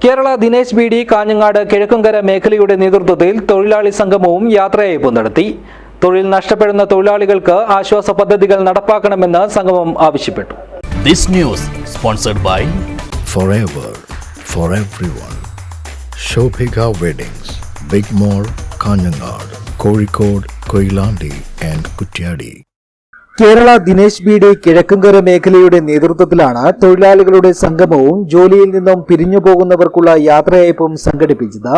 Kerala Dinesh B D Kanhangad Kizhakkumkara മേഖലയുടെ നേതൃത്വത്തിൽ തൊഴിലാളി സംഗമവും യാത്രയയപ്പും നടത്തി. തൊഴിൽ നഷ്ടപ്പെടുന്ന തൊഴിലാളികൾക്ക് ആശ്വാസ പദ്ധതികൾ നടപ്പാക്കണമെന്ന് സംഗമം ആവശ്യപ്പെട്ടു. This news sponsored by Forever for everyone. Shobhika Weddings, Big Mall, Kanjangad, Kozhikode, Koilandi and Kutyadi. Kerala Dinesh B D Kizhakkumkara മേഖലയുടെ നേതൃത്വത്തിലാണ് തൊഴിലാളികളുടെ സംഗമവും ജോലിയിൽ നിന്നും പിരിഞ്ഞുപോകുന്നവർക്കുള്ള യാത്രയയപ്പും സംഘടിപ്പിച്ചത്.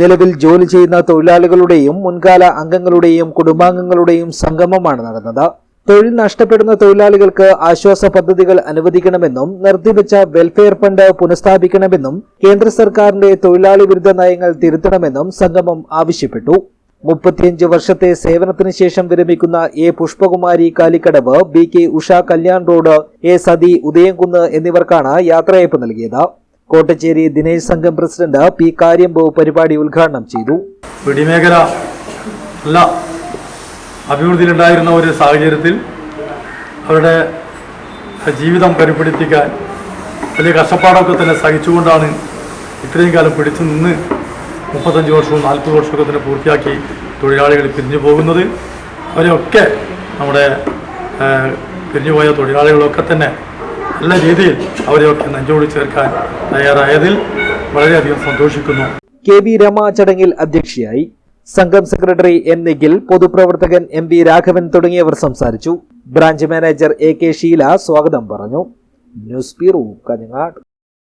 നിലവിൽ ജോലി ചെയ്യുന്ന തൊഴിലാളികളുടെയും മുൻകാല അംഗങ്ങളുടെയും കുടുംബാംഗങ്ങളുടെയും സംഗമമാണ് നടന്നത്. തൊഴിൽ നഷ്ടപ്പെടുന്ന തൊഴിലാളികൾക്ക് ആശ്വാസ പദ്ധതികൾ അനുവദിക്കണമെന്നും നിർത്തിവെച്ച വെൽഫെയർ ഫണ്ട് പുനഃസ്ഥാപിക്കണമെന്നും കേന്ദ്ര സർക്കാരിന്റെ തൊഴിലാളി വിരുദ്ധ നയങ്ങൾ തിരുത്തണമെന്നും സംഗമം ആവശ്യപ്പെട്ടു. 35 വർഷത്തെ സേവനത്തിന് ശേഷം വിരമിക്കുന്ന A Pushpakumari Kalikkadavu, B K Usha Kalyan road, A Sathi Udayamkunnu എന്നിവർക്കാണ് യാത്രയയപ്പ് നൽകിയത്. കോട്ടച്ചേരി ദിനേശ് സംഘം പ്രസിഡന്റ് പി കാര്യമ്പോ പരിപാടി ഉദ്ഘാടനം ചെയ്തു. മേഖല നല്ല അഭിവൃദ്ധിയിലുണ്ടായിരുന്ന ഒരു സാഹചര്യത്തിൽ അവരുടെ ജീവിതം കരുപിടിപ്പിക്കാൻ വലിയ കഷ്ടപ്പാടൊക്കെ തന്നെ സഹിച്ചുകൊണ്ടാണ് ഇത്രയും കാലം പിടിച്ചു നിന്ന് 35 വർഷവും 40 വർഷമൊക്കെ തന്നെ പൂർത്തിയാക്കി തൊഴിലാളികൾ പിരിഞ്ഞു പോകുന്നത്. അവരെയൊക്കെ നമ്മുടെ പിരിഞ്ഞുപോയ തൊഴിലാളികളൊക്കെ തന്നെ നല്ല രീതിയിൽ അവരെയൊക്കെ നെഞ്ചോട് ചേർക്കാൻ തയ്യാറായതിൽ വളരെയധികം സന്തോഷിക്കുന്നു. കെ വി രമ ചടങ്ങിൽ അധ്യക്ഷയായി. സംഘം സെക്രട്ടറി എൻ നിഖിൽ, പൊതുപ്രവർത്തകൻ എം വി രാഘവൻ തുടങ്ങിയവർ സംസാരിച്ചു. Branch manager A K Sheela സ്വാഗതം പറഞ്ഞു. News bureau, Kanhangad.